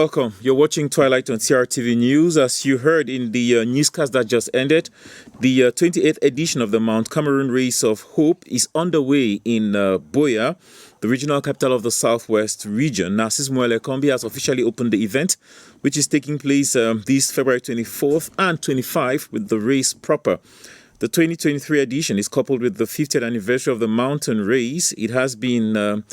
Welcome. You're watching Twilight on CRTV News. As you heard in the newscast that just ended, the 28th edition of the Mount Cameroon Race of Hope is underway in Buea, the regional capital of the Southwest region. Narcisse Moelle-Kombi has officially opened the event, which is taking place this February 24th and 25th with the race proper. The 2023 edition is coupled with the 50th anniversary of the mountain race. It has been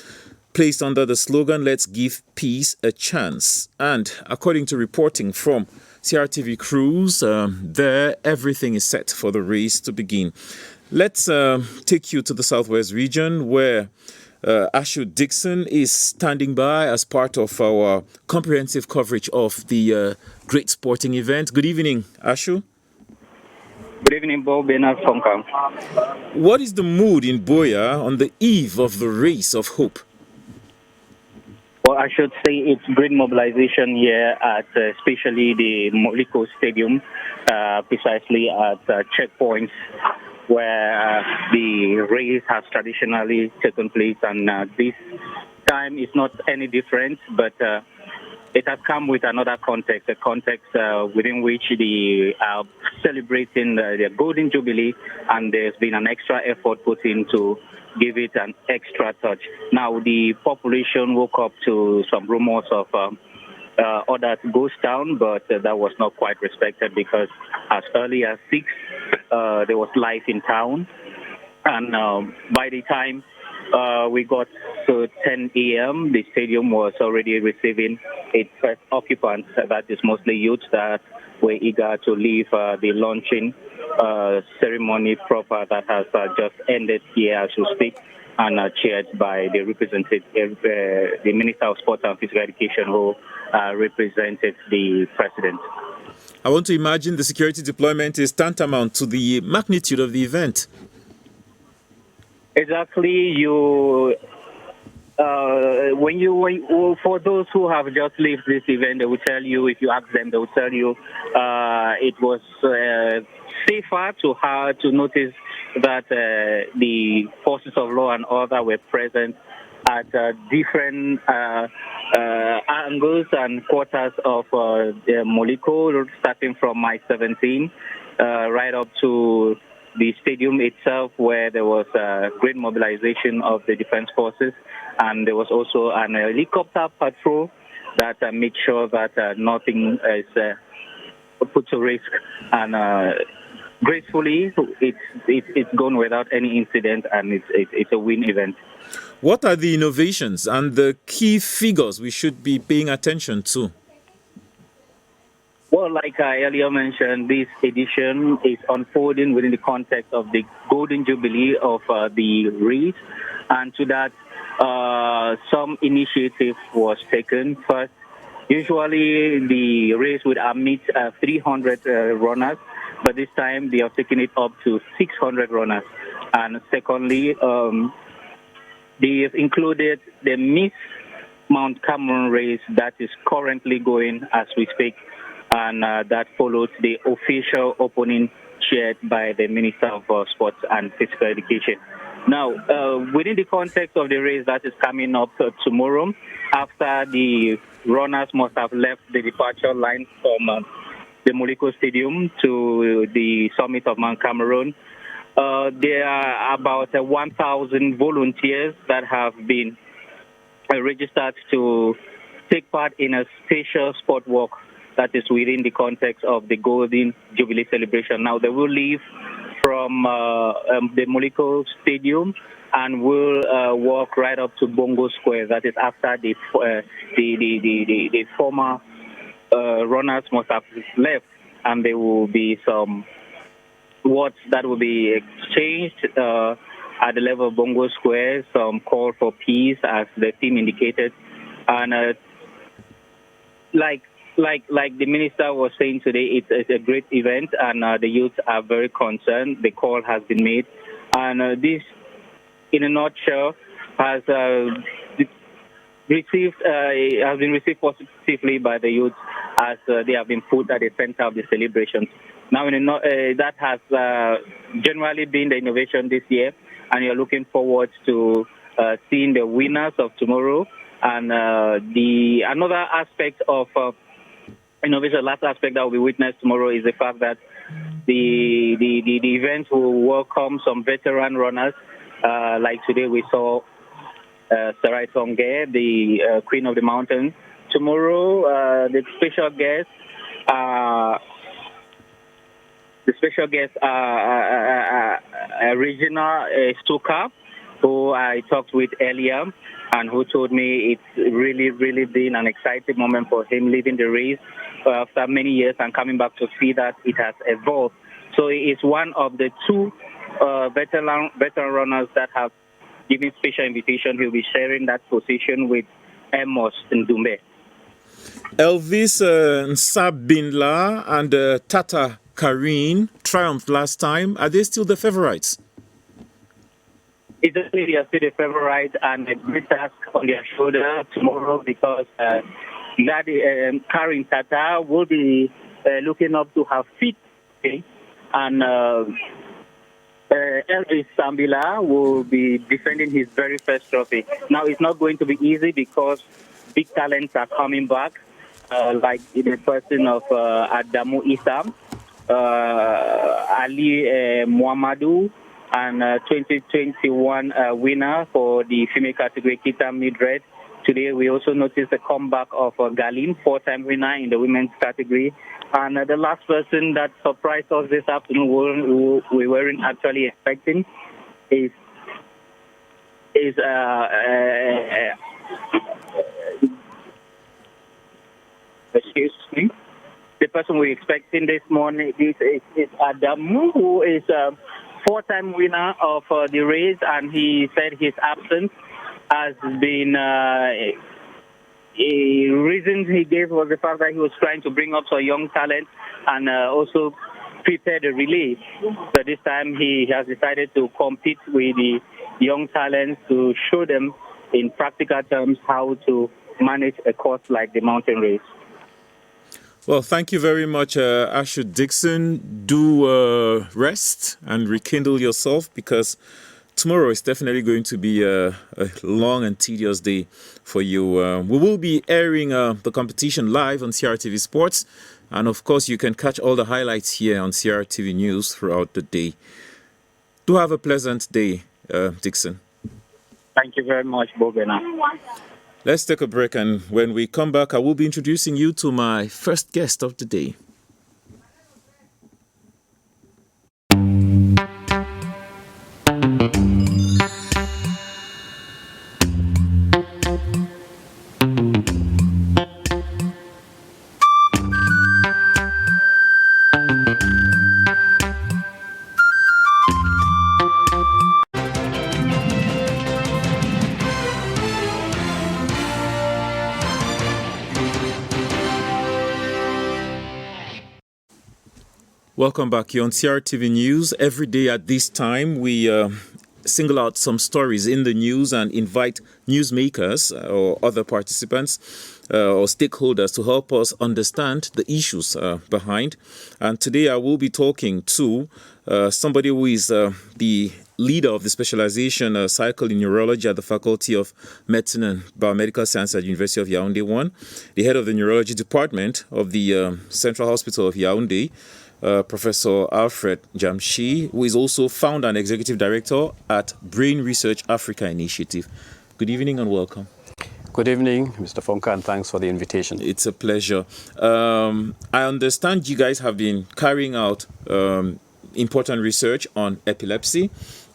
placed under the slogan, "Let's give peace a chance." And according to reporting from CRTV crews, there everything is set for the race to begin. Let's take you to the Southwest region where Ashu Dixon is standing by as part of our comprehensive coverage of the great sporting event. Good evening, Ashu. Good evening, Bob Bernard Fonka. What is the mood in Buea on the eve of the Race of Hope? Well, I should say it's great mobilization here at especially the Moliko Stadium, precisely at checkpoints where the race has traditionally taken place. And this time is not any different, but it has come with another context, a context within which they are celebrating their Golden Jubilee, and there's been an extra effort put into give it an extra touch. Now, the population woke up to some rumors of other ghost town, but that was not quite respected because as early as 6, there was life in town. And by the time we got to 10 a.m., the stadium was already receiving its first occupants, that is mostly youth that were eager to leave the launching ceremony proper that has just ended here as we speak, and chaired by the representative, the Minister of Sport and Physical Education, who represented the President. I want to imagine the security deployment is tantamount to the magnitude of the event. Exactly. For those who have just left this event, they will tell you, if you ask them, they will tell you it was safer to notice that the forces of law and order were present at different angles and quarters of Moliko, starting from Mile 17 right up to the stadium itself, where there was a great mobilization of the defense forces, and there was also an helicopter patrol that made sure that nothing is put to risk, and gracefully it's gone without any incident, and it's a win event. What are the innovations and the key figures we should be paying attention to? Well, like I earlier mentioned, this edition is unfolding within the context of the Golden Jubilee of the race, and to that, some initiative was taken. First, usually the race would admit 300 runners, but this time they have taken it up to 600 runners. And secondly, they have included the Miss Mount Cameroon race that is currently going as we speak, and that follows the official opening chaired by the Minister of Sports and Physical Education. Now, within the context of the race that is coming up tomorrow, after the runners must have left the departure line from the Moliko Stadium to the summit of Mount Cameroon, there are about 1,000 volunteers that have been registered to take part in a special sport walk that is within the context of the Golden Jubilee celebration. Now, they will leave from the Moliko Stadium and will walk right up to Bongo Square. That is after the former runners must have left, and there will be some words that will be exchanged at the level of Bongo Square, some call for peace, as the theme indicated, and like the minister was saying today, it's a great event, and the youth are very concerned. The call has been made, and this, in a nutshell, has been received positively by the youth, as they have been put at the center of the celebrations. Now, that has generally been the innovation this year, and you're looking forward to seeing the winners of tomorrow And the another aspect of innovation, last aspect that will be witnessed tomorrow is the fact that the event will welcome some veteran runners. Like today we saw Sarai Tonge, the Queen of the Mountains. Tomorrow, the special guests are Regina Stuka, who I talked with earlier, and who told me it's really, really been an exciting moment for him leaving the race after many years and coming back to see that it has evolved. So it's one of the two veteran runners that have given special invitation. He'll be sharing that position with Amos Ndumbe. Elvis Nsabinla and Tata Karine triumphed last time. Are they still the favorites? It's definitely still the favorite and a great task on their shoulder tomorrow because Karine Tata will be looking up to her feet, okay? And Elvis Sambila will be defending his very first trophy. Now, it's not going to be easy because big talents are coming back, like the person of Adamu Isam, Ali Muhammadu, and 2021 winner for the female category, Kita Midred. Today, we also noticed the comeback of Galim, four-time winner in the women's category. And the last person that surprised us this afternoon, we weren't actually expecting, is excuse me. The person we're expecting this morning is Adamu, who is a four-time winner of the race, and he said his absence has been a reason he gave was the fact that he was trying to bring up some young talent and also prepare the relay. So this time he has decided to compete with the young talents to show them in practical terms how to manage a course like the mountain race. Well, thank you very much, Ashud Dixon. Do rest and rekindle yourself because tomorrow is definitely going to be a long and tedious day for you. We will be airing the competition live on CRTV Sports. And of course, you can catch all the highlights here on CRTV News throughout the day. Do have a pleasant day, Dixon. Thank you very much, Bobena. Let's take a break, and when we come back, I will be introducing you to my first guest of the day. Welcome back here on CRTV News. Every day at this time, we single out some stories in the news and invite newsmakers or other participants or stakeholders to help us understand the issues behind. And today I will be talking to somebody who is the leader of the specialization cycle in neurology at the Faculty of Medicine and Biomedical Science at the University of Yaoundé 1, the head of the neurology department of the Central Hospital of Yaoundé, Professor Alfred NJAMNSHI, who is also founder and executive director at Brain Research Africa Initiative. Good evening and welcome. Good evening, Mr. Fonka, and thanks for the invitation. It's a pleasure. I understand you guys have been carrying out important research on epilepsy,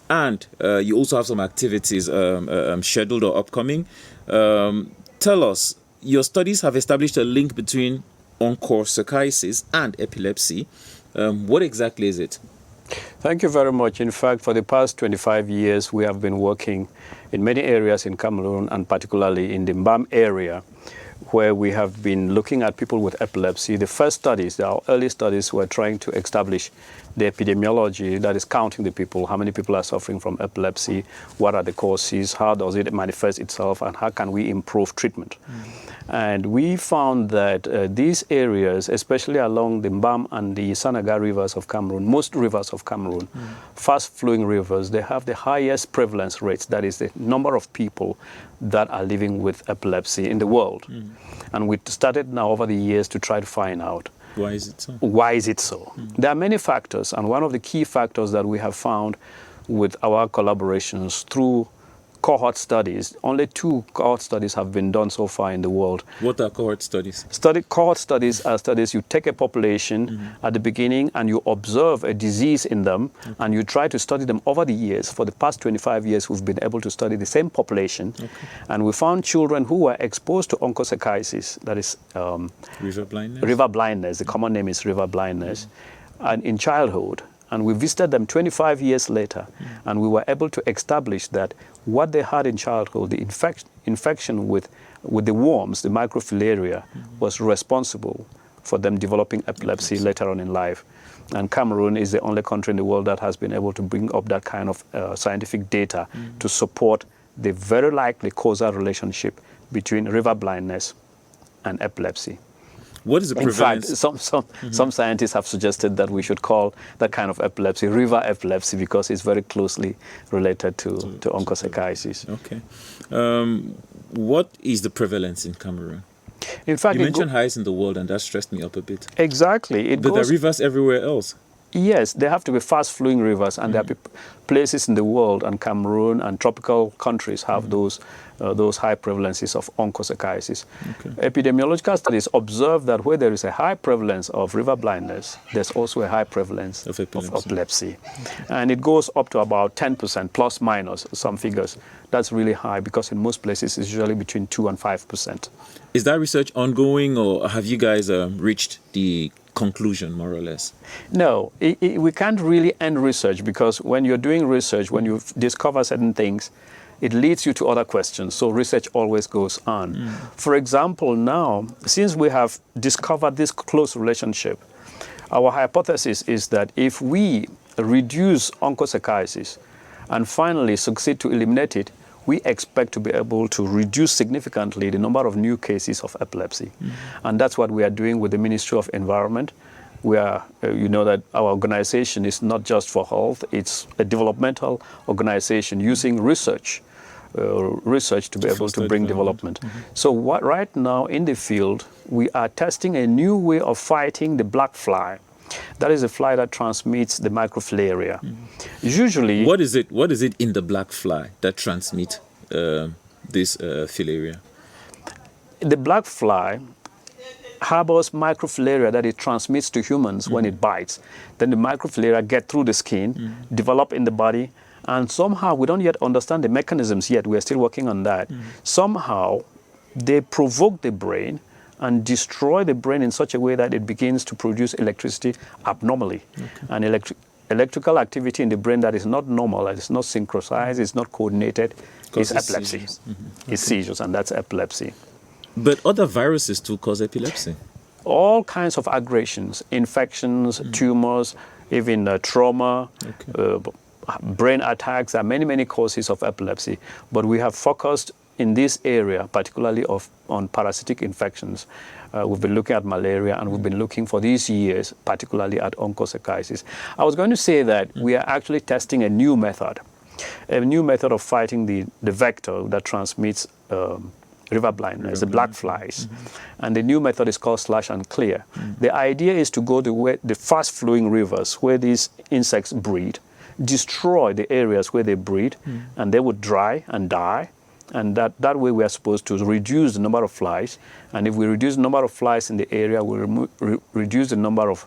and you also have some activities scheduled or upcoming. Tell us, your studies have established a link between onchocerciasis and epilepsy. What exactly is it? Thank you very much. In fact, for the past 25 years, we have been working in many areas in Cameroon, and particularly in the Mbam area, where we have been looking at people with epilepsy. The first studies, our early studies, were trying to establish the epidemiology, that is counting the people, how many people are suffering from epilepsy, what are the causes, how does it manifest itself, and how can we improve treatment. And we found that these areas, especially along the Mbam and the Sanaga rivers of Cameroon, most rivers of Cameroon, fast-flowing rivers, they have the highest prevalence rates, that is the number of people that are living with epilepsy in the world. And we started now over the years to try to find out, why is it so? why is it so? There are many factors, and one of the key factors that we have found with our collaborations through cohort studies, only 2 cohort studies have been done so far in the world. What are cohort studies? Cohort studies are studies you take a population at the beginning and you observe a disease in them, and you try to study them over the years. For the past 25 years, we've been able to study the same population, and we found children who were exposed to onchocerciasis, that is River blindness? river blindness. The common name is river blindness, and in childhood. And we visited them 25 years later, and we were able to establish that what they had in childhood, the infection with the worms, the microfilaria, was responsible for them developing epilepsy later on in life. And Cameroon is the only country in the world that has been able to bring up that kind of scientific data to support the very likely causal relationship between river blindness and epilepsy. What is the prevalence? In fact, some scientists have suggested that we should call that kind of epilepsy river epilepsy because it's very closely related to onchocerciasis. Okay. What is the prevalence in Cameroon? In fact, you mentioned highest in the world, and that stressed me up a bit. Exactly. But there are rivers everywhere else. Yes, they have to be fast-flowing rivers, and there are places in the world, and Cameroon and tropical countries have those high prevalences of onchocerciasis. Epidemiological studies observe that where there is a high prevalence of river blindness, there's also a high prevalence of epilepsy. And it goes up to about 10%, plus minus some figures. That's really high because in most places it's usually between 2 and 5%. Is that research ongoing, or have you guys reached the conclusion, more or less? No, we can't really end research because when you're doing research, when you discover certain things, it leads you to other questions. So research always goes on. For example, now, since we have discovered this close relationship, our hypothesis is that if we reduce onchocerciasis and finally succeed to eliminate it, we expect to be able to reduce significantly the number of new cases of epilepsy. And that's what we are doing with the Ministry of Environment. We are, you know that our organization is not just for health, it's a developmental organization using research to be able to bring development. So right now in the field, we are testing a new way of fighting the black fly. That is a fly that transmits the microfilaria. Usually... What is it in the black fly that transmits this filaria? The black fly harbors microfilaria that it transmits to humans when it bites. Then the microfilaria get through the skin, develop in the body, and somehow we don't yet understand the mechanisms yet. We're still working on that. Somehow they provoke the brain and destroy the brain in such a way that it begins to produce electricity abnormally. And electrical activity in the brain that is not normal, that is not synchronized, is not coordinated, is epilepsy. Seizures. It's seizures, and that's epilepsy. But other viruses too cause epilepsy. All kinds of aggressions, infections, tumors, even trauma, brain attacks. There are many, many causes of epilepsy. But we have focused in this area, particularly on parasitic infections. We've been looking at malaria, and we've been looking for these years, particularly at onchocerciasis. I was going to say that we are actually testing a new method of fighting the vector that transmits river blindness, the black flies. And the new method is called slash and clear. The idea is to go to the fast-flowing rivers where these insects breed, destroy the areas where they breed, and they would dry and die. And that way we are supposed to reduce the number of flies. And if we reduce the number of flies in the area, we reduce the number of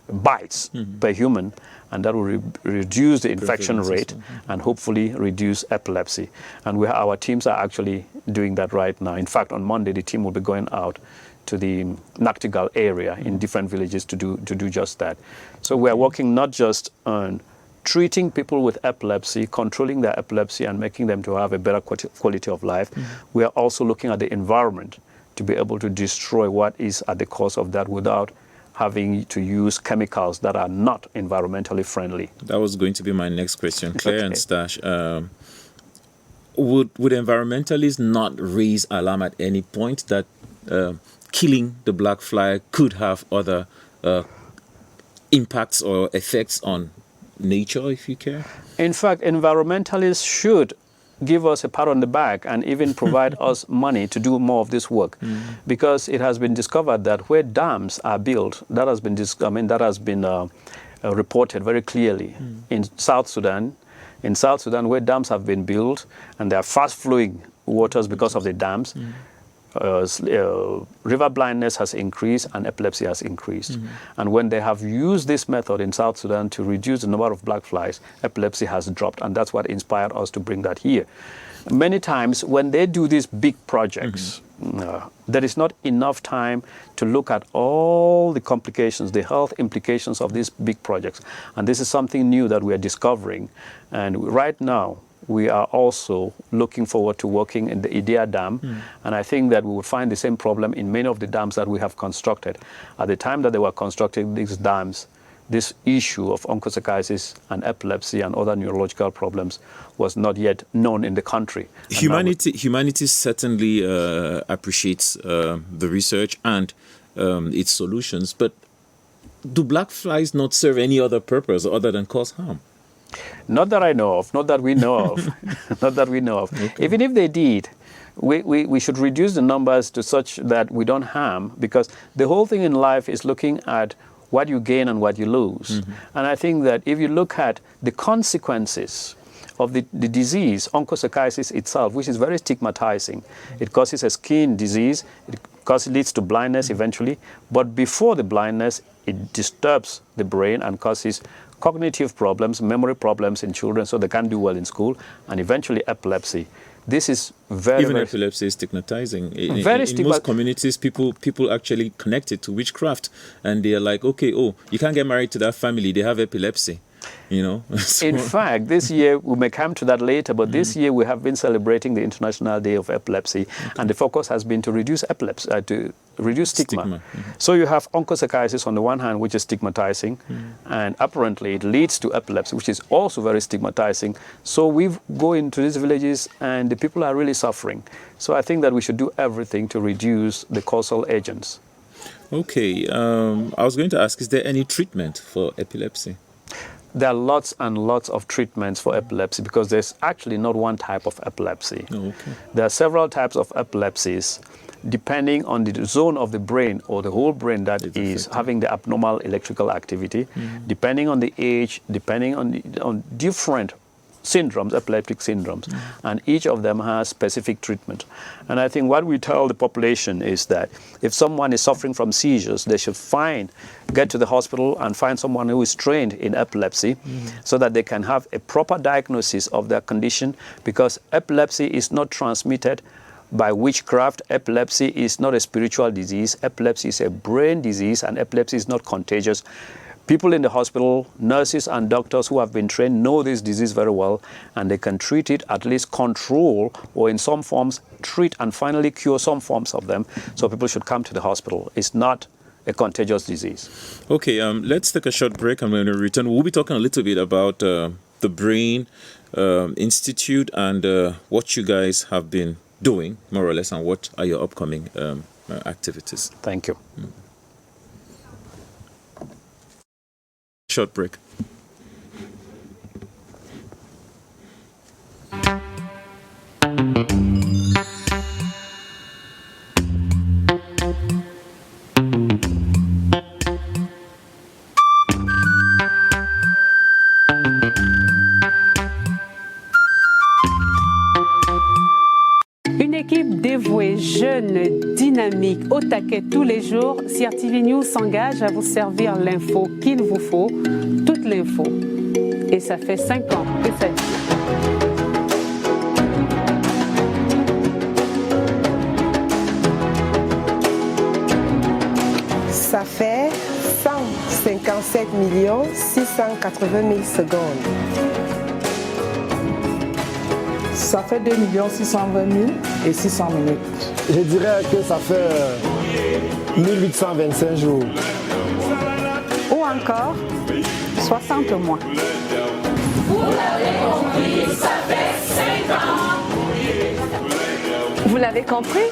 bites per human, and that will reduce the infection rate and hopefully reduce epilepsy. And our teams are actually doing that right now. In fact, on Monday, the team will be going out to the Nachtigal area in different villages to do just that. So we are working not just on treating people with epilepsy, controlling their epilepsy, and making them to have a better quality of life. We are also looking at the environment to be able to destroy what is at the cause of that without having to use chemicals that are not environmentally friendly. That was going to be my next question. Claire and Stash, would environmentalists not raise alarm at any point that killing the black fly could have other impacts or effects on nature, if you care? In fact, environmentalists should give us a pat on the back and even provide us money to do more of this work, because it has been discovered that where dams are built, that has been reported very clearly in South Sudan. In South Sudan, where dams have been built and there are fast-flowing waters because of the dams, river blindness has increased and epilepsy has increased. And when they have used this method in South Sudan to reduce the number of black flies, epilepsy has dropped, and that's what inspired us to bring that here. Many times when they do these big projects, there is not enough time to look at all the complications, the health implications of these big projects. And this is something new that we are discovering. And right now, we are also looking forward to working in the Idea Dam. And I think that we will find the same problem in many of the dams that we have constructed. At the time that they were constructing these dams, this issue of onchocerciasis and epilepsy and other neurological problems was not yet known in the country. Humanity certainly appreciates the research and its solutions, but do black flies not serve any other purpose other than cause harm? Not that I know of, not that we know of, not that we know of. Okay. Even if they did, we should reduce the numbers to such that we don't harm, because the whole thing in life is looking at what you gain and what you lose. And I think that if you look at the consequences of the disease, onchocerciasis itself, which is very stigmatizing, it causes a skin disease, it leads to blindness eventually, but before the blindness, it disturbs the brain and causes cognitive problems, memory problems in children, so they can't do well in school, and eventually epilepsy. This is very epilepsy is stigmatizing. In most communities, people actually connect it to witchcraft, and they're like, okay, you can't get married to that family, they have epilepsy. You know. In fact, this year, we may come to that later, but this year we have been celebrating the International Day of Epilepsy, and the focus has been to reduce epilepsy, to reduce stigma. So you have onchocerciasis on the one hand, which is stigmatizing, and apparently it leads to epilepsy, which is also very stigmatizing. So we go into these villages and the people are really suffering. So I think that we should do everything to reduce the causal agents. Okay, I was going to ask, is there any treatment for epilepsy? There are lots and lots of treatments for epilepsy, because there's actually not one type of epilepsy. There are several types of epilepsies, depending on the zone of the brain or the whole brain that is having the abnormal electrical activity, depending on the age, depending on different syndromes, epileptic syndromes, and each of them has specific treatment. And I think what we tell the population is that if someone is suffering from seizures, they should get to the hospital and find someone who is trained in epilepsy, so that they can have a proper diagnosis of their condition, because epilepsy is not transmitted by witchcraft. Epilepsy is not a spiritual disease. Epilepsy is a brain disease, and epilepsy is not contagious. People in the hospital, nurses and doctors who have been trained know this disease very well, and they can treat it, at least control, or in some forms treat and finally cure some forms of them. So people should come to the hospital. It's not a contagious disease. Okay, let's take a short break, and when we return, we'll be talking a little bit about the Brain Institute and what you guys have been doing, more or less, and what are your upcoming activities. Thank you. Short break. Une équipe dévouée, jeune, dynamique, au taquet tous les jours, CRTV News s'engage à vous servir l'info qu'il vous faut, toute l'info. Et ça fait 5 ans que ça dure. Ça fait 157 680 000 secondes. Ça fait 2 620 000. et 600 minutes. Je dirais que ça fait 1825 jours. Ou encore 60 mois. Vous l'avez compris, ça fait 5 ans. Vous l'avez compris?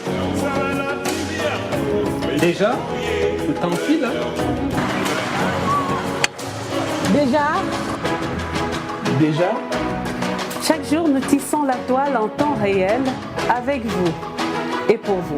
Déjà, le temps file. Hein? Déjà. Chaque jour, nous tissons la toile en temps réel avec vous et pour vous.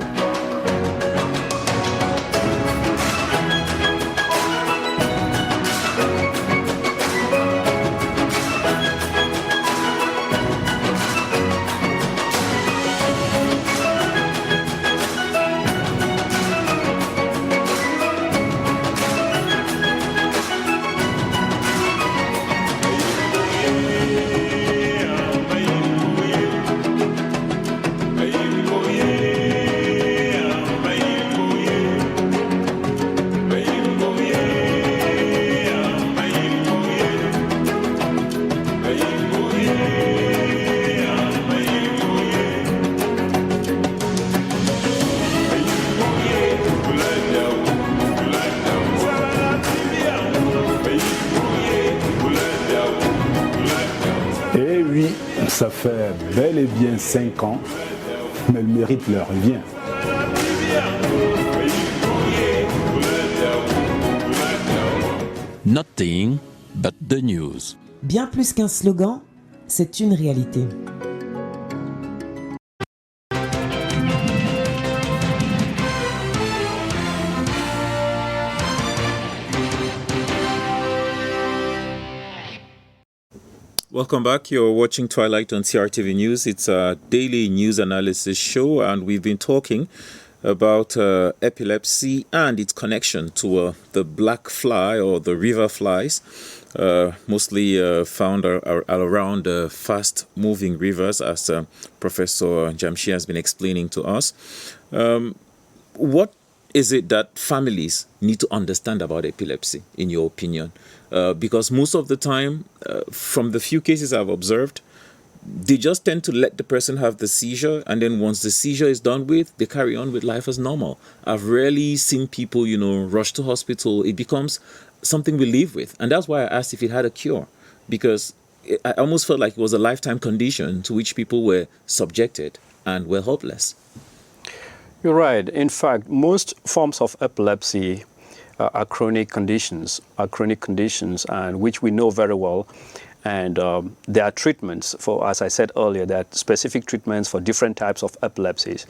Eh oui, ça fait bel et bien 5 ans, mais le mérite leur revient. Nothing but the news. Bien plus qu'un slogan, c'est une réalité. Welcome back. You're watching Twilight on CRTV News. It's a daily news analysis show, and we've been talking about epilepsy and its connection to the black fly or the river flies, mostly found around fast-moving rivers, as Professor NJAMNSHI has been explaining to us. What is it that families need to understand about epilepsy, in your opinion? Because most of the time, from the few cases I've observed, they just tend to let the person have the seizure, and then once the seizure is done with, they carry on with life as normal. I've rarely seen people, rush to hospital. It becomes something we live with. And that's why I asked if it had a cure, because I almost felt like it was a lifetime condition to which people were subjected and were hopeless. You're right. In fact, most forms of epilepsy are chronic conditions, and which we know very well. And there are treatments for, as I said earlier, there are specific treatments for different types of epilepsies.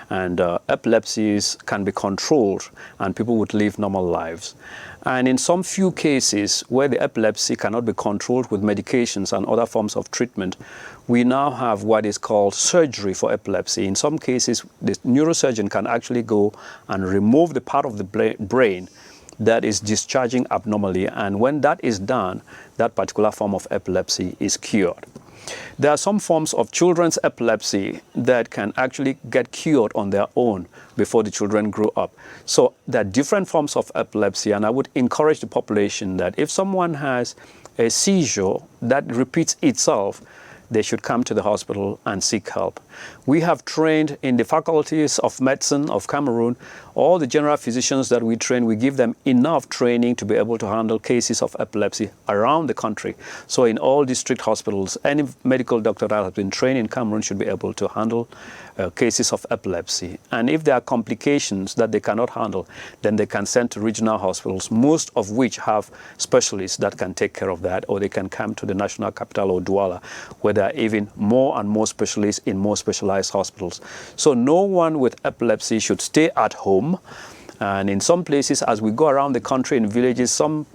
And epilepsies can be controlled and people would live normal lives. And in some few cases where the epilepsy cannot be controlled with medications and other forms of treatment, we now have what is called surgery for epilepsy. In some cases, the neurosurgeon can actually go and remove the part of the brain that is discharging abnormally, and when that is done, that particular form of epilepsy is cured. There are some forms of children's epilepsy that can actually get cured on their own before the children grow up. So there are different forms of epilepsy, and I would encourage the population that if someone has a seizure that repeats itself, they should come to the hospital and seek help. We have trained in the faculties of medicine of Cameroon, all the general physicians that we train, we give them enough training to be able to handle cases of epilepsy around the country. So in all district hospitals, any medical doctor that has been trained in Cameroon should be able to handle cases of epilepsy. And if there are complications that they cannot handle, then they can send to regional hospitals, most of which have specialists that can take care of that, or they can come to the national capital or Douala, where there are even more and more specialists in more specialized hospitals. So no one with epilepsy should stay at home. And in some places, as we go around the country in villages, some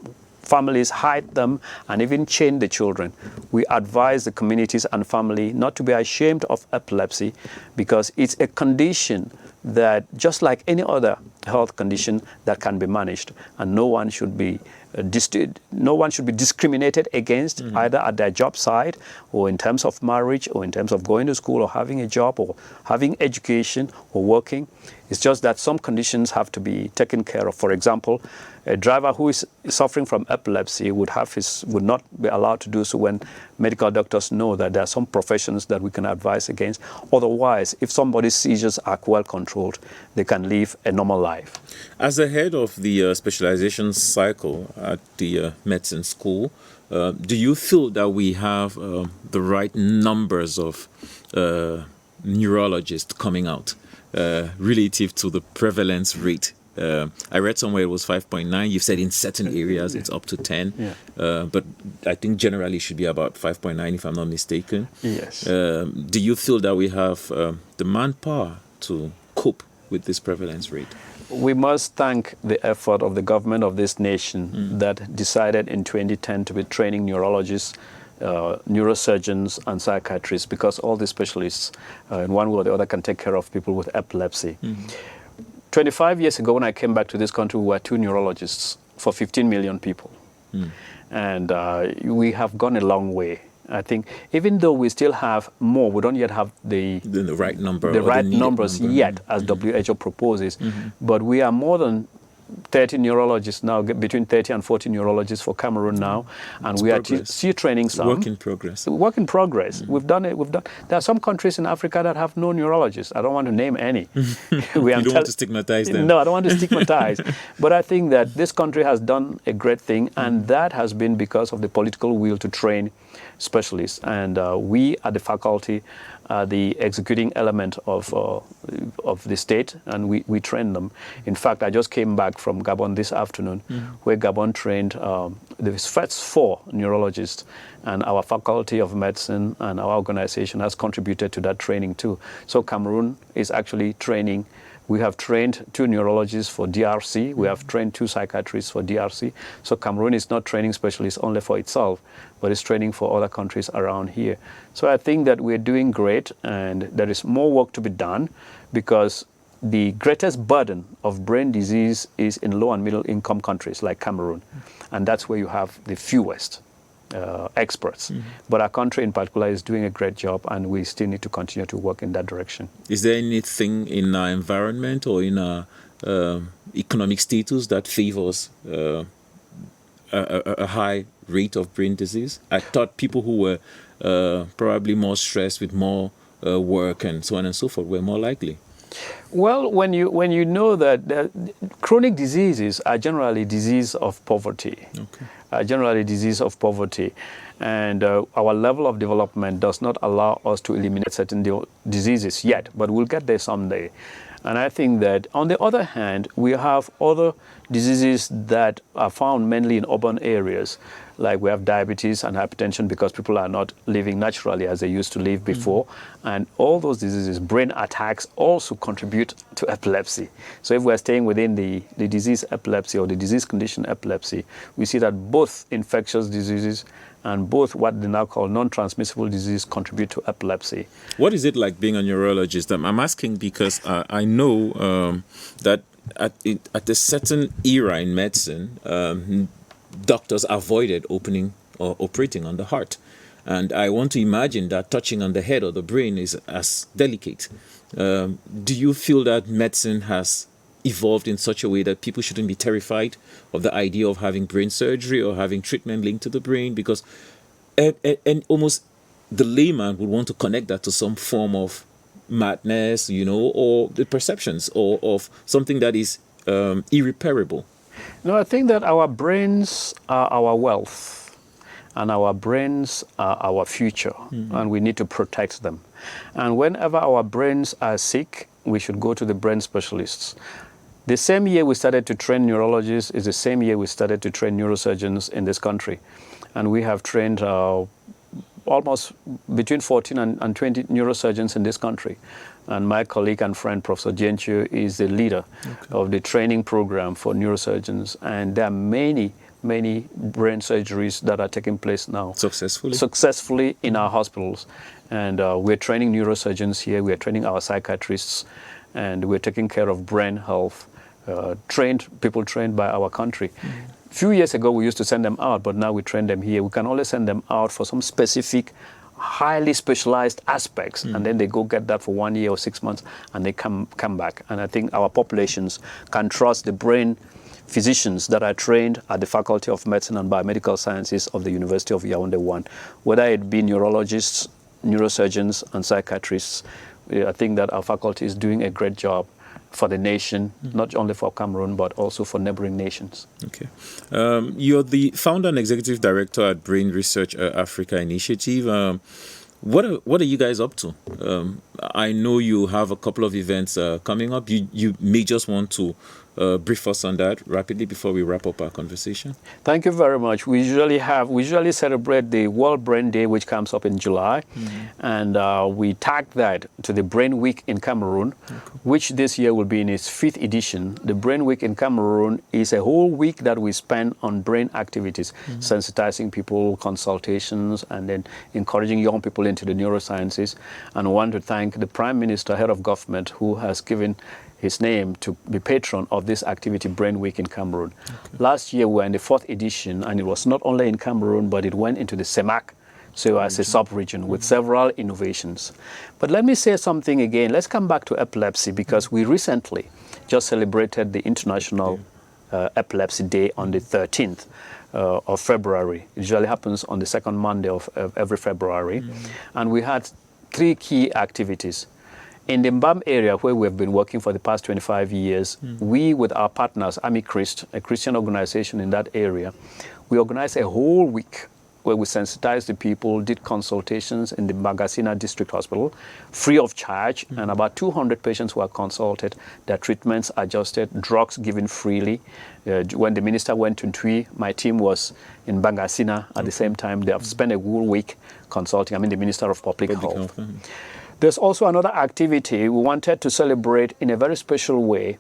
families hide them and even chain the children. We advise the communities and family not to be ashamed of epilepsy, because it's a condition that, just like any other health condition, that can be managed, and no one should be discriminated against, either at their job site or in terms of marriage or in terms of going to school or having a job or having education or working. It's just that some conditions have to be taken care of. For example, a driver who is suffering from epilepsy would not be allowed to do so when medical doctors know that there are some professions that we can advise against. Otherwise, if somebody's seizures are well controlled, they can live a normal life. As the head of the specialization cycle at the medicine school, do you feel that we have the right numbers of neurologists coming out relative to the prevalence rate? I read somewhere it was 5.9. You said in certain areas it's up to 10. Yeah. But I think generally it should be about 5.9 if I'm not mistaken. Yes. Do you feel that we have the manpower to cope with this prevalence rate? We must thank the effort of the government of this nation that decided in 2010 to be training neurologists, neurosurgeons and psychiatrists, because all these specialists in one way or the other can take care of people with epilepsy. 25 years ago when I came back to this country, we were 2 neurologists for 15 million people. And we have gone a long way. I think even though we still have more, we don't yet have the right number, the right numbers yet, as WHO proposes. But we are more than 30 neurologists now, between 30 and 40 neurologists for Cameroon now, and we are still training some. Work in progress. Work in progress. We've done it. There are some countries in Africa that have no neurologists. I don't want to name any. You don't want to stigmatize them. No, I don't want to stigmatize. But I think that this country has done a great thing, and that has been because of the political will to train specialists. And we at the faculty are the executing element of the state, and we train them. In fact, I just came back from Gabon this afternoon, where Gabon trained the first 4 neurologists, and our faculty of medicine and our organization has contributed to that training too. So Cameroon is actually training. We have trained 2 neurologists for DRC. We have trained 2 psychiatrists for DRC. So Cameroon is not training specialists only for itself, but it's training for other countries around here. So I think that we're doing great, and there is more work to be done, because the greatest burden of brain disease is in low and middle income countries like Cameroon. And that's where you have the fewest experts. But our country in particular is doing a great job, and we still need to continue to work in that direction. Is there anything in our environment or in our economic status that favors a high rate of brain disease? I thought people who were probably more stressed with more work and so on and so forth were more likely. Well, when you know that chronic diseases are generally disease of poverty, generally disease of poverty, and our level of development does not allow us to eliminate certain diseases yet, but we'll get there someday. And I think that, on the other hand, we have other diseases that are found mainly in urban areas, like we have diabetes and hypertension, because people are not living naturally as they used to live before. And all those diseases, brain attacks, also contribute to epilepsy. So if we're staying within the disease epilepsy or the disease condition epilepsy, we see that both infectious diseases and both what they now call non-transmissible disease contribute to epilepsy. What is it like being a neurologist? I'm asking because I know that at a certain era in medicine, doctors avoided opening or operating on the heart. And I want to imagine that touching on the head or the brain is as delicate. Do you feel that medicine has evolved in such a way that people shouldn't be terrified of the idea of having brain surgery or having treatment linked to the brain? Because and almost the layman would want to connect that to some form of madness, or the perceptions or of something that is irreparable. No, I think that our brains are our wealth, and our brains are our future, and we need to protect them. And whenever our brains are sick, we should go to the brain specialists. The same year we started to train neurologists is the same year we started to train neurosurgeons in this country. And we have trained almost between 14 and 20 neurosurgeons in this country. And my colleague and friend, Professor NJAMNSHI, is the leader of the training program for neurosurgeons. And there are many brain surgeries that are taking place now. Successfully in our hospitals. And we're training neurosurgeons here, we're training our psychiatrists, and we're taking care of brain health, people trained by our country. A few years ago, we used to send them out, but now we train them here. We can only send them out for some specific highly specialized aspects, and then they go get that for 1 year or 6 months, and they come back. And I think our populations can trust the brain physicians that are trained at the Faculty of Medicine and Biomedical Sciences of the University of Yaoundé 1, whether it be neurologists, neurosurgeons, and psychiatrists. I think that our faculty is doing a great job for the nation, not only for Cameroon, but also for neighboring nations. Okay. You're the founder and executive director at Brain Research Africa Initiative. What are you guys up to? I know you have a couple of events coming up. You may just want to brief us on that rapidly before we wrap up our conversation. Thank you very much. We usually celebrate the World Brain Day, which comes up in July, and we tag that to the Brain Week in Cameroon, which this year will be in its 5th edition. The Brain Week in Cameroon is a whole week that we spend on brain activities, sensitizing people, consultations, and then encouraging young people into the neurosciences. And I want to thank the Prime Minister, head of government, who has given his name to be patron of this activity, Brain Week in Cameroon. Last year we were in the 4th edition, and it was not only in Cameroon, but it went into the CEMAC, so as a sub-region with several innovations. But let me say something again. Let's come back to epilepsy, because we recently just celebrated the International Epilepsy Day on the 13th of February. It usually happens on the 2nd Monday of every February. And we had 3 key activities. In the Mbam area, where we have been working for the past 25 years, we, with our partners, Ami Christ, a Christian organization in that area, we organized a whole week where we sensitized the people, did consultations in the Magasina District Hospital, free of charge, and about 200 patients were consulted, their treatments adjusted, drugs given freely. When the minister went to Ntui, my team was in Bangasina at the same time. They have spent a whole week consulting, the Minister of Public Health. There's also another activity we wanted to celebrate in a very special way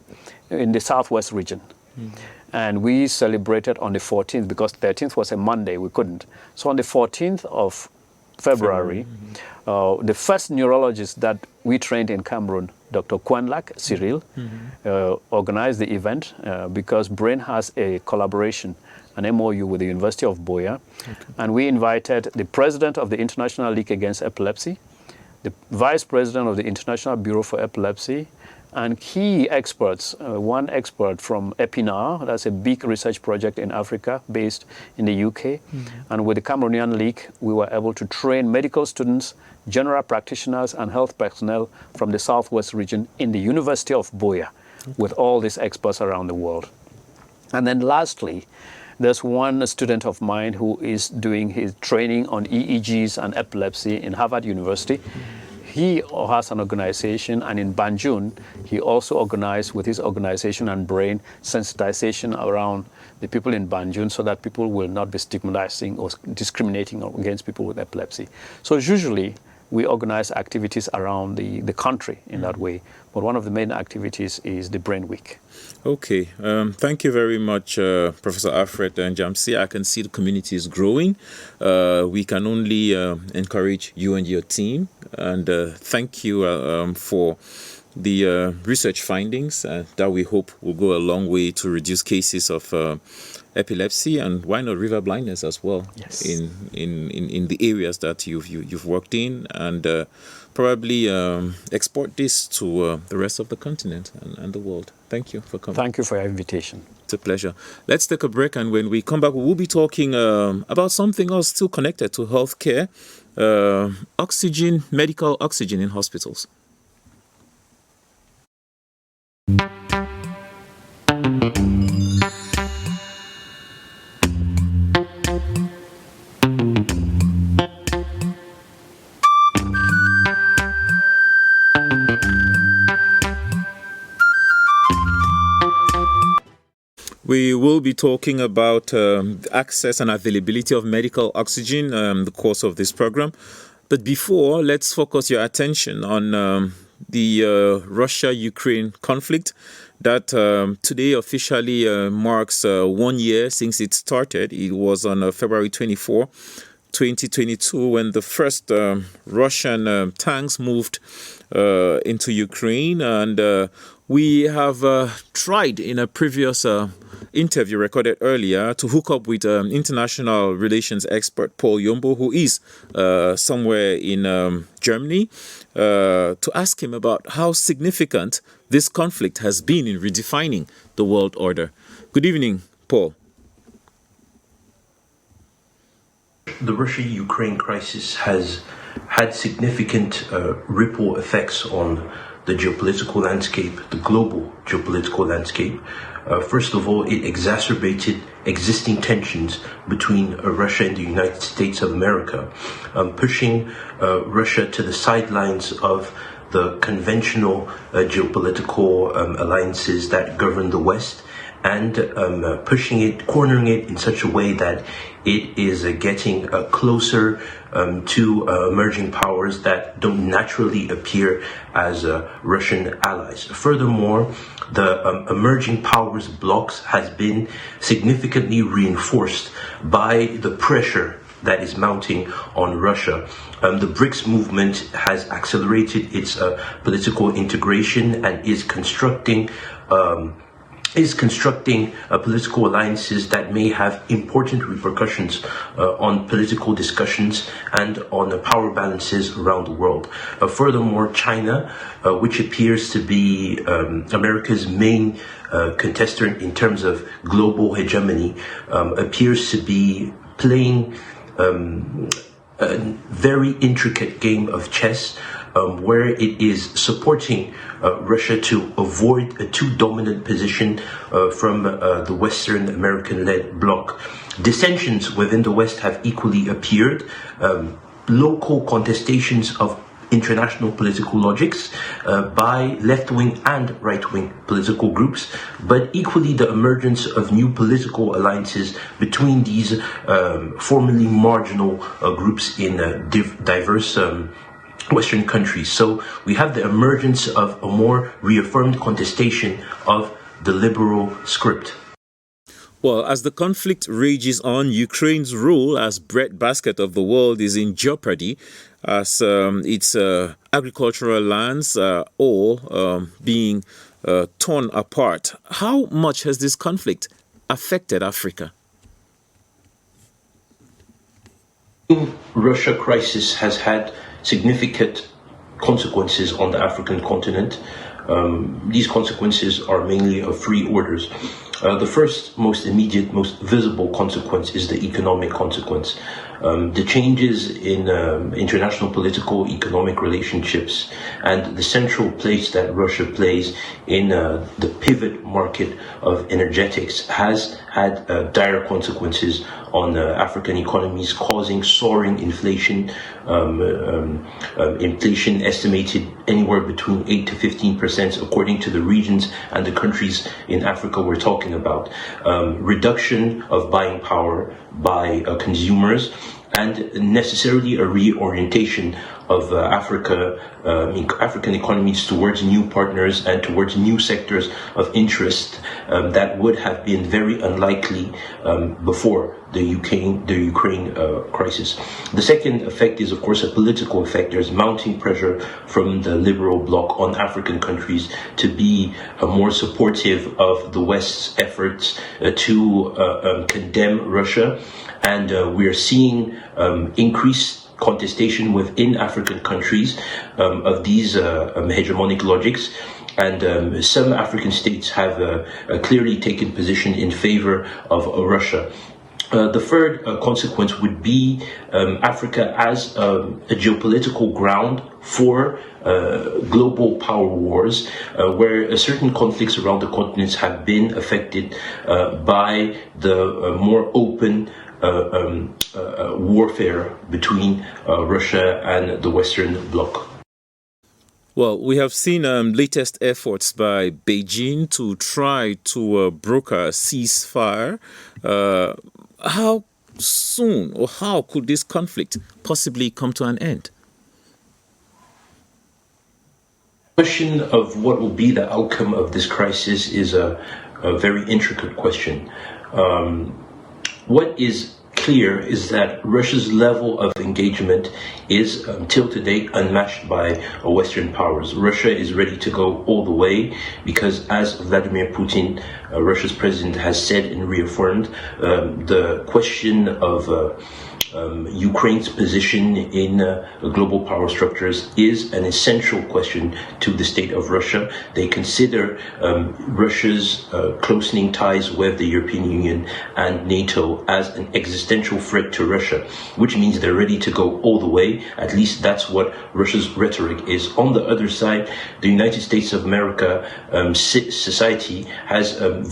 in the Southwest region. And we celebrated on the 14th, because 13th was a Monday, we couldn't. So on the 14th of February, the first neurologist that we trained in Cameroon, Dr. Kwanlak Cyril, organized the event because Brain has a collaboration, an MOU with the University of Buea. And we invited the president of the International League Against Epilepsy, the vice president of the International Bureau for Epilepsy, and key experts, one expert from Epinar, that's a big research project in Africa based in the UK. And with the Cameroonian League, we were able to train medical students, general practitioners, and health personnel from the Southwest region in the University of Buea, with all these experts around the world. And then lastly, there's one student of mine who is doing his training on EEGs and epilepsy in Harvard University. He has an organization, and in Banjul, he also organized with his organization and Brain sensitization around the people in Banjul, so that people will not be stigmatizing or discriminating against people with epilepsy. So usually we organize activities around the country in that way. But one of the main activities is the Brain Week. Okay. Thank you very much, Professor Alfred NJAMNSHI. I can see the community is growing. We can only encourage you and your team. And thank you for the research findings that we hope will go a long way to reduce cases of epilepsy, and why not river blindness as well, in the areas that you've worked in, and probably export this to the rest of the continent and the world. Thank you for coming. Thank you for your invitation. It's a pleasure. Let's take a break, and when we come back, we will be talking about something else still connected to healthcare, oxygen, medical oxygen in hospitals. We will be talking about access and availability of medical oxygen in the course of this program. But before, let's focus your attention on the Russia-Ukraine conflict that today officially marks 1 year since it started. It was on February 24, 2022 when the first Russian tanks moved into Ukraine. And we have tried in a previous interview recorded earlier to hook up with international relations expert Paul Yombo, who is somewhere in Germany, to ask him about how significant this conflict has been in redefining the world order. Good evening, Paul. The Russia-Ukraine crisis has had significant ripple effects on the geopolitical landscape, the global geopolitical landscape. First of all, it exacerbated existing tensions between Russia and the United States of America, pushing Russia to the sidelines of the conventional geopolitical alliances that govern the West, and cornering it in such a way that it is getting closer to emerging powers that don't naturally appear as Russian allies. Furthermore, the emerging powers blocks has been significantly reinforced by the pressure that is mounting on Russia. The BRICS movement has accelerated its political integration and is constructing political alliances that may have important repercussions on political discussions and on the power balances around the world. Furthermore, China, which appears to be America's main contestant in terms of global hegemony, appears to be playing a very intricate game of chess, where it is supporting Russia to avoid a too dominant position from the Western American-led bloc. Dissensions within the West have equally appeared. Local contestations of international political logics by left-wing and right-wing political groups, but equally the emergence of new political alliances between these formerly marginal groups in diverse Western countries. So we have the emergence of a more reaffirmed contestation of the liberal script. Well, as the conflict rages on, Ukraine's role as breadbasket of the world is in jeopardy, as its agricultural lands are all being torn apart. How much has this conflict affected Africa? The Russia crisis has had significant consequences on the African continent. These consequences are mainly of three orders. The first, most immediate, most visible consequence is the economic consequence. The changes in international political economic relationships and the central place that Russia plays in the pivot market of energetics has had dire consequences on African economies, causing soaring inflation. Inflation estimated anywhere between 8 to 15% according to the regions and the countries in Africa we're talking about. Reduction of buying power by consumers, and necessarily a reorientation of African economies towards new partners and towards new sectors of interest that would have been very unlikely before the Ukraine crisis. The second effect is, of course, a political effect. There's mounting pressure from the liberal bloc on African countries to be more supportive of the West's efforts to condemn Russia. And we are seeing increased contestation within African countries of these hegemonic logics. And some African states have clearly taken position in favor of Russia. The third consequence would be Africa as a geopolitical ground for global power wars, where certain conflicts around the continents have been affected by the more open warfare between Russia and the Western bloc. Well, we have seen latest efforts by Beijing to try to broker a ceasefire. How soon or how could this conflict possibly come to an end? The question of what will be the outcome of this crisis is a very intricate question. What is clear is that Russia's level of engagement is, till today, unmatched by Western powers. Russia is ready to go all the way because, as Vladimir Putin, Russia's president, has said and reaffirmed, the question of Ukraine's position in global power structures is an essential question to the state of Russia. They consider Russia's closening ties with the European Union and NATO as an existential threat to Russia, which means they're ready to go all the way. At least that's what Russia's rhetoric is. On the other side, the United States of America society has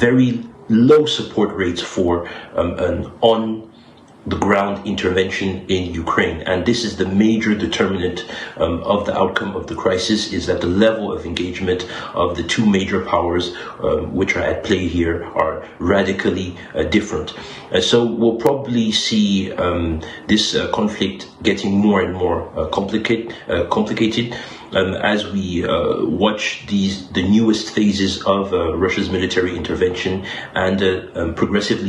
very low support rates for an on-the-ground intervention in Ukraine. And this is the major determinant of the outcome of the crisis, is that the level of engagement of the two major powers which are at play here are radically different. So we'll probably see this conflict getting more and more complicated as we watch the newest phases of Russia's military intervention and the progressive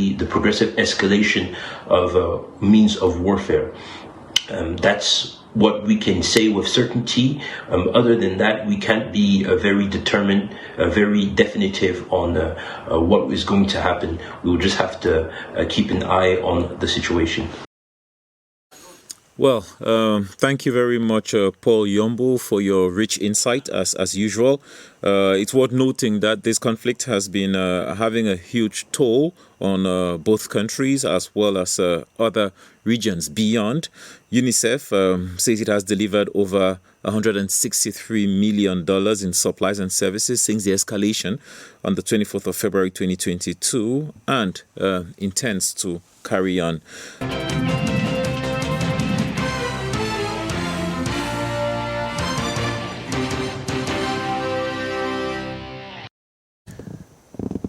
escalation of means of warfare. That's what we can say with certainty. Other than that, we can't be very determined, very definitive on what is going to happen. We will just have to keep an eye on the situation. Well, thank you very much, Paul Yombo, for your rich insight, as usual. It's worth noting that this conflict has been having a huge toll on both countries as well as other regions beyond. UNICEF says it has delivered over $163 million in supplies and services since the escalation on the 24th of February 2022 and intends to carry on.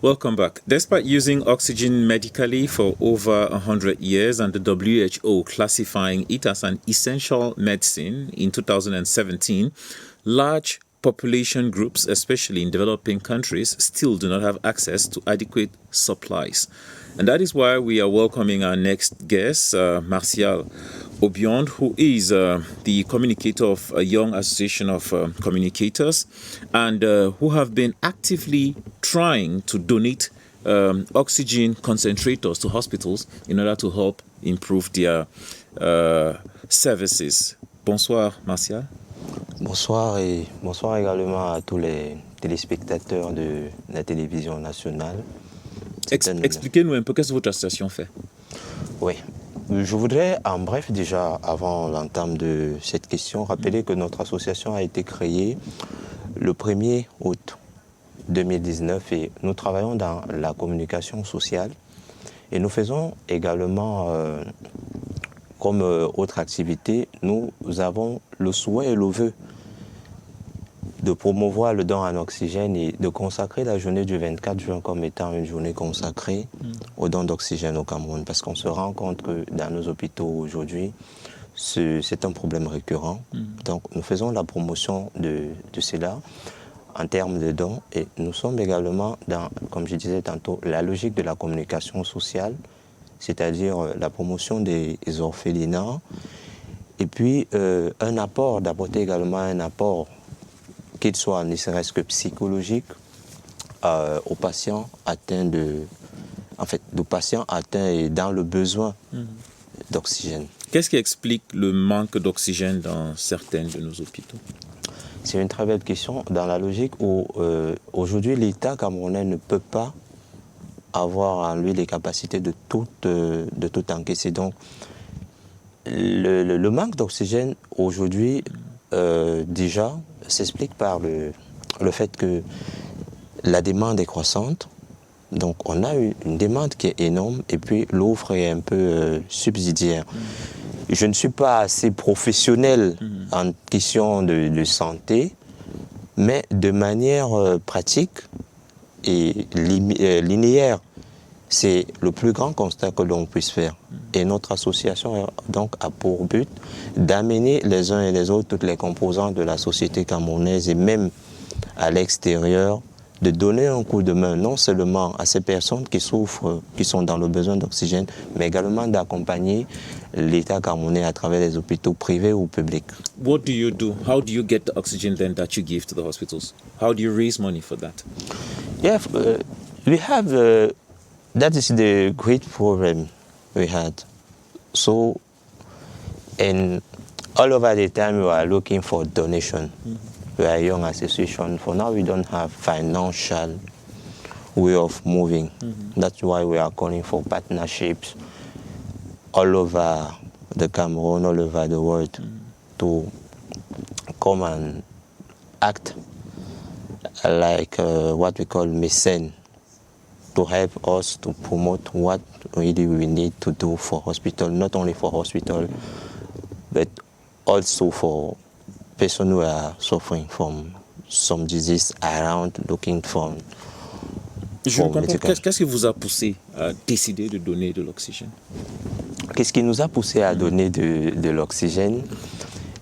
Welcome back. Despite using oxygen medically for over 100 years and the WHO classifying it as an essential medicine in 2017, large population groups, especially in developing countries, still do not have access to adequate supplies. And that is why we are welcoming our next guest, Martial Obiond, who is the communicator of a young association of communicators and who have been actively trying to donate oxygen concentrators to hospitals in order to help improve their services. Bonsoir, Martial. Bonsoir et bonsoir également à tous les téléspectateurs de la télévision nationale. Expliquez-nous un peu qu'est-ce que votre association fait. Oui. Je voudrais, en bref, déjà, avant l'entame de cette question, rappeler que notre association a été créée le 1er août 2019 et nous travaillons dans la communication sociale et nous faisons également, comme autre activité, nous avons le souhait et le vœu de promouvoir le don en oxygène et de consacrer la journée du 24 juin comme étant une journée consacrée au don d'oxygène au Cameroun. Parce qu'on se rend compte que dans nos hôpitaux aujourd'hui, c'est un problème récurrent. Donc nous faisons la promotion de cela en termes de dons. Et nous sommes également dans, comme je disais tantôt, la logique de la communication sociale, c'est-à-dire la promotion des orphelinats. Et puis d'apporter également un apport qu'il soit ne serait-ce que psychologique aux patients atteints et dans le besoin d'oxygène. Qu'est-ce qui explique le manque d'oxygène dans certains de nos hôpitaux? C'est une très belle question. Dans la logique où aujourd'hui l'État camerounais ne peut pas avoir en lui les capacités de tout encaisser. Donc le manque d'oxygène aujourd'hui déjà s'explique par le fait que la demande est croissante. Donc on a une demande qui est énorme et puis l'offre est un peu subsidiaire. Je ne suis pas assez professionnel en question de santé, mais de manière pratique et linéaire, c'est le plus grand constat que l'on puisse faire. Et notre association donc a pour but d'amener les uns et les autres, toutes les composantes de la société camerounaise et même à l'extérieur, de donner un coup de main non seulement à ces personnes qui souffrent, qui sont dans le besoin d'oxygène, mais également d'accompagner l'État camerounais à travers les hôpitaux privés ou publics. What do you do? How do you get the oxygen then that you give to the hospitals? How do you raise money for that? Yeah, we have, that is the great problem we had. So, and all over the time we are looking for donation. We are a young association. For now, we don't have financial way of moving. That's why we are calling for partnerships all over the Cameroon, all over the world, to come and act like what we call mécène, to help us to promote what really we need to do for hospital, not only for hospital, but also for persons who are suffering from some disease around, looking for. Je comprends. Qu'est-ce qui vous a poussé à décider de donner de l'oxygène? Qu'est-ce qui nous a poussé à donner de l'oxygène?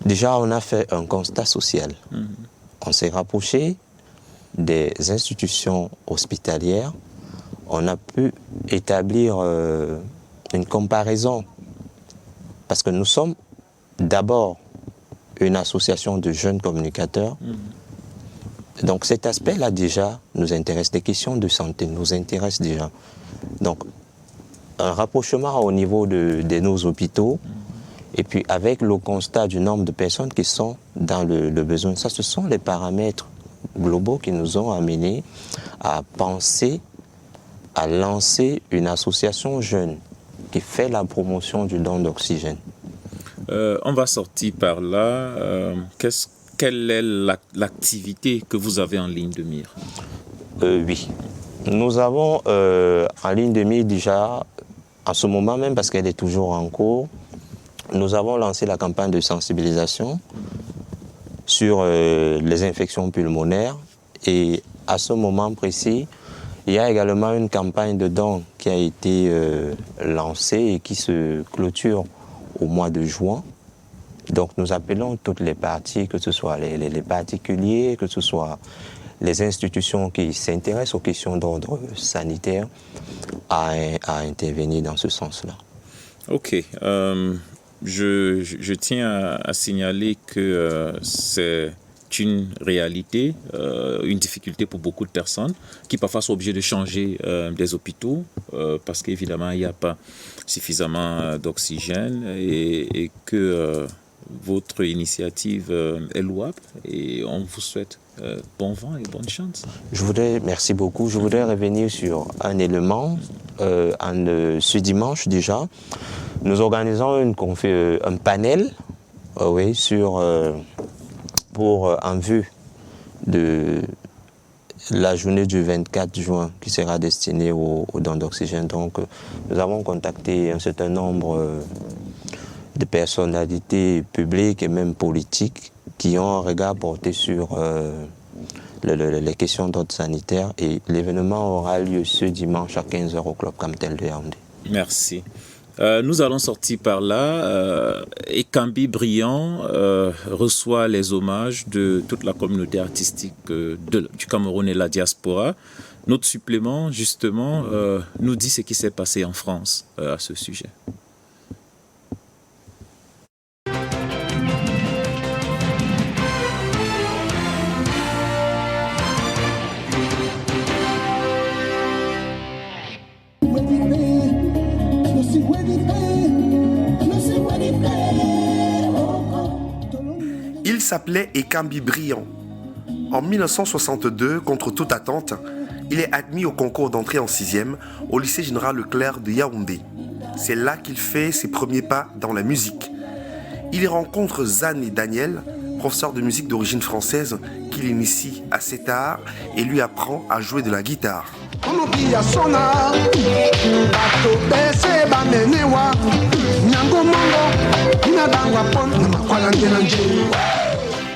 Déjà, on a fait un constat social. On s'est rapproché des institutions hospitalières. On a pu établir une comparaison. Parce que nous sommes d'abord une association de jeunes communicateurs. Donc cet aspect-là déjà nous intéresse. Des questions de santé nous intéressent déjà. Donc un rapprochement au niveau de nos hôpitaux et puis avec le constat du nombre de personnes qui sont dans le besoin. Ça, ce sont les paramètres globaux qui nous ont amenés à penser, à lancer une association jeune qui fait la promotion du don d'oxygène. On va sortir par là. Quelle est l'activité que vous avez en ligne de mire? Oui, nous avons en ligne de mire déjà, en ce moment même, parce qu'elle est toujours en cours, nous avons lancé la campagne de sensibilisation sur les infections pulmonaires. Et à ce moment précis, il y a également une campagne de dons qui a été lancée et qui se clôture au mois de juin. Donc nous appelons toutes les parties, que ce soit les particuliers, que ce soit les institutions qui s'intéressent aux questions d'ordre sanitaire, à intervenir dans ce sens-là. Ok. Je tiens à signaler que c'est une réalité, une difficulté pour beaucoup de personnes qui parfois sont obligées de changer des hôpitaux parce qu'évidemment il n'y a pas suffisamment d'oxygène et que votre initiative est louable et on vous souhaite bon vent et bonne chance. Merci beaucoup. Je voudrais revenir sur un élément. Ce dimanche déjà, nous organisons un panel en vue de la journée du 24 juin qui sera destinée au don d'oxygène. Donc nous avons contacté un certain nombre de personnalités publiques et même politiques qui ont un regard porté sur les questions d'ordre sanitaire. Et l'événement aura lieu ce dimanche à 15h au Club Camtel de Yaoundé. Merci. Nous allons sortir par là. Ekambi Brillant reçoit les hommages de toute la communauté artistique du Cameroun et la diaspora. Notre supplément, justement, nous dit ce qui s'est passé en France à ce sujet. Il s'appelait Ekambi Brillant. En 1962, contre toute attente, il est admis au concours d'entrée en 6e au lycée général Leclerc de Yaoundé. C'est là qu'il fait ses premiers pas dans la musique. Il y rencontre Zane et Daniel, professeurs de musique d'origine française, qui l'initie à cet art et lui apprend à jouer de la guitare.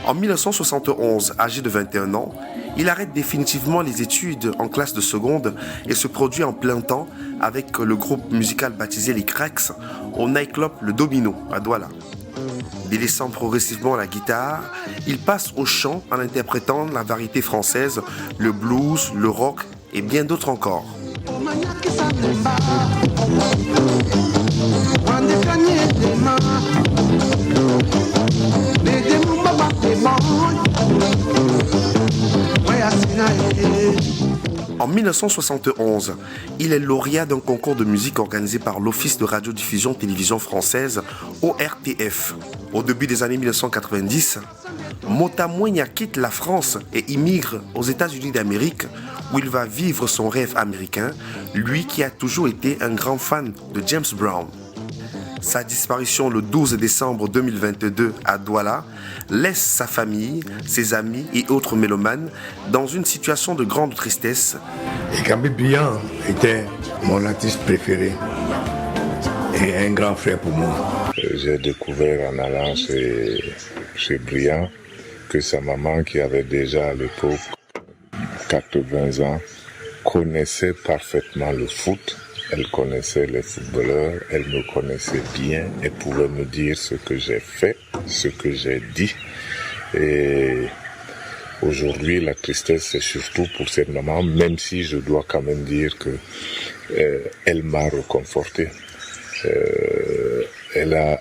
En 1971, âgé de 21 ans, il arrête définitivement les études en classe de seconde et se produit en plein temps avec le groupe musical baptisé les Cracks au nightclub Le Domino à Douala. Délaissant progressivement la guitare, il passe au chant en interprétant la variété française, le blues, le rock et bien d'autres encore. En 1971, il est lauréat d'un concours de musique organisé par l'Office de radiodiffusion-télévision française, ORTF. Au début des années 1990, Mota Mouenia quitte la France et immigre aux États-Unis d'Amérique, où il va vivre son rêve américain, lui qui a toujours été un grand fan de James Brown. Sa disparition le 12 décembre 2022 à Douala laisse sa famille, ses amis et autres mélomanes dans une situation de grande tristesse. Et Cambi Briand était mon artiste préféré et un grand frère pour moi. J'ai découvert en allant chez Briand que sa maman, qui avait déjà à l'époque 80 ans, connaissait parfaitement le foot. Elle connaissait les footballeurs, elle me connaissait bien, elle pouvait me dire ce que j'ai fait, ce que j'ai dit. Et aujourd'hui, la tristesse, c'est surtout pour cette maman, même si je dois quand même dire que elle m'a réconforté.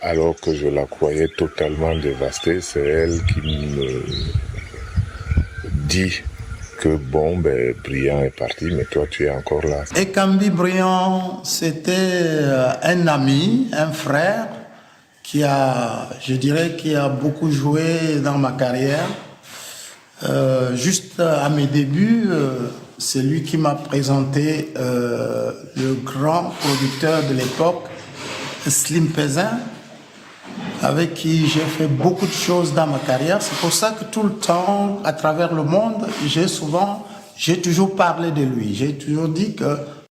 Alors que je la croyais totalement dévastée, c'est elle qui me dit que bon, Briand est parti, mais toi tu es encore là. Et Cambi Briand, c'était un ami, un frère qui a beaucoup joué dans ma carrière. Juste à mes débuts, c'est lui qui m'a présenté le grand producteur de l'époque, Slim Pesin, avec qui j'ai fait beaucoup de choses dans ma carrière. C'est pour ça que tout le temps, à travers le monde, j'ai toujours parlé de lui. J'ai toujours dit que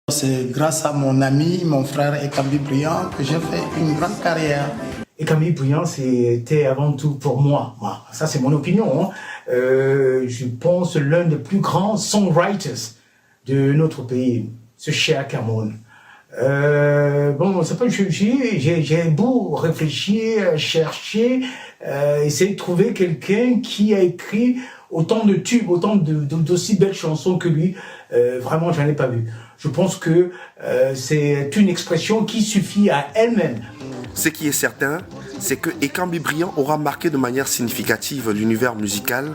c'est grâce à mon ami, mon frère Ekambi Briand, que j'ai fait une grande carrière. Ekambi Briand, c'était avant tout pour moi. Ça, c'est mon opinion. Je pense l'un des plus grands songwriters de notre pays, ce cher Cameroun. C'est pas j'ai beau réfléchir, chercher, essayer de trouver quelqu'un qui a écrit autant de tubes, autant d'aussi belles chansons que lui. Vraiment, j'en ai pas vu. Je pense que c'est une expression qui suffit à elle-même. Ce qui est certain, c'est que Ekambi Briand aura marqué de manière significative l'univers musical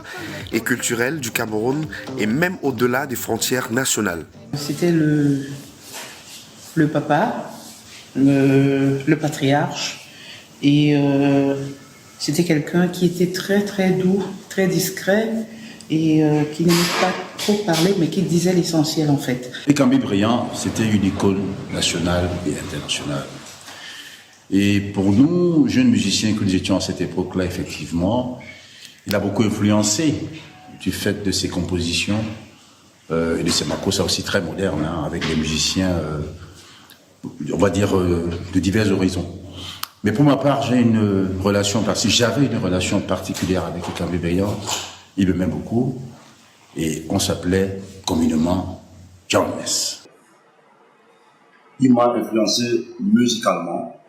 et culturel du Cameroun et même au-delà des frontières nationales. C'était le papa, le patriarche, et c'était quelqu'un qui était très très doux, très discret, et qui n'aimait pas trop parler, mais qui disait l'essentiel en fait. Ekambi Briand, c'était une icône nationale et internationale. Et pour nous, jeunes musiciens que nous étions à cette époque-là, effectivement, il a beaucoup influencé du fait de ses compositions et de ses makossa aussi très modernes, avec des musiciens on va dire, de divers horizons. Mais pour ma part, j'avais une relation particulière avec Ekambi Briand. Il me m'aime beaucoup. Et on s'appelait communément NJAMNSHI. Il m'a influencé musicalement.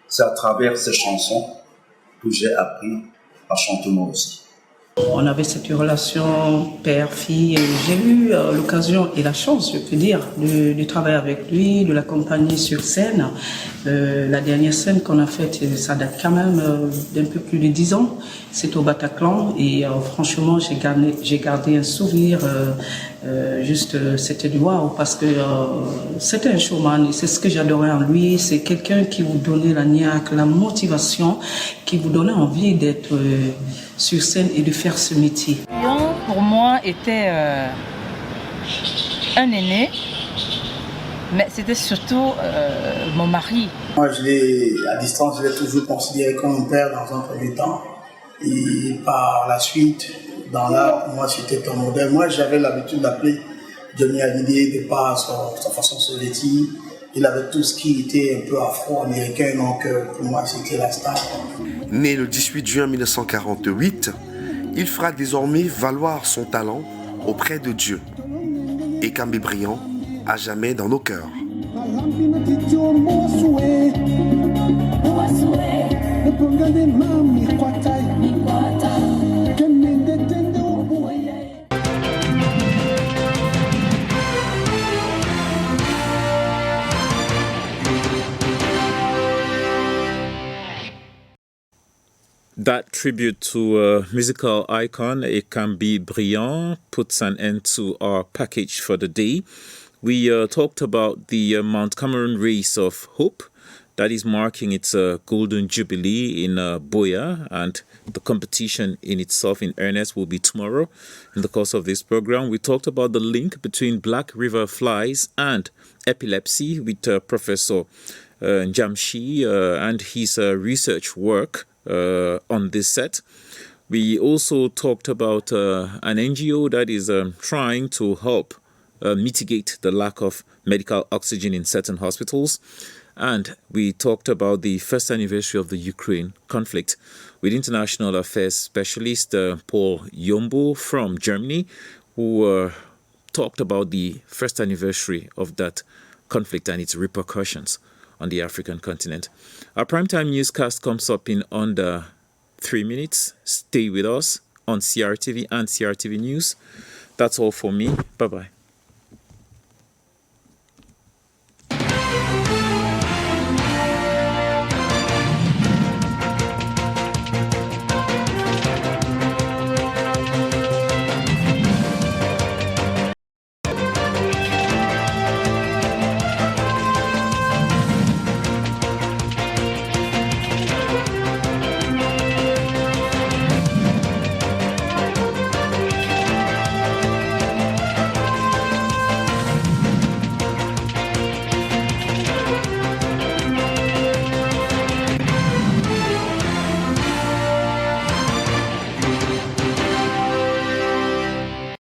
C'est à travers ces chansons que j'ai appris à chanter moi aussi. On avait cette relation père-fille. J'ai eu l'occasion et la chance, je peux dire, de travailler avec lui, de l'accompagner sur scène. La dernière scène qu'on a faite, ça date quand même d'un peu plus de 10 ans. C'est au Bataclan et franchement, j'ai gardé un souvenir. C'était du wow parce que c'était un showman et c'est ce que j'adorais en lui. C'est quelqu'un qui vous donnait la niaque, la motivation, qui vous donnait envie d'être sur scène et de faire ce métier. Briand, pour moi, était un aîné, mais c'était surtout mon mari. Moi, à distance, je l'ai toujours considéré comme mon père dans un premier temps. Et par la suite, dans l'art, pour moi, c'était un modèle. Moi, j'avais l'habitude d'appeler Johnny Hallyday de par sa façon de se vêtir. Il avait tout ce qui était un peu afro-américain, donc pour moi, c'était la star. Né le 18 juin 1948, il fera désormais valoir son talent auprès de Dieu. Ekambi Briand, à jamais dans nos cœurs. That tribute to a musical icon, Ekambi Briand, puts an end to our package for the day. We talked about the Mount Cameroon Race of Hope that is marking its Golden Jubilee in Boya, and the competition in itself in earnest will be tomorrow in the course of this program. We talked about the link between black river flies and epilepsy with Professor NJAMNSHI and his research work on this set. We also talked about an NGO that is trying to help mitigate the lack of medical oxygen in certain hospitals. And we talked about the first anniversary of the Ukraine conflict with international affairs specialist Paul Yombo from Germany, who talked about the first anniversary of that conflict and its repercussions on the African continent. Our primetime newscast comes up in under 3 minutes. Stay with us on CRTV and CRTV News. That's all for me. Bye-bye.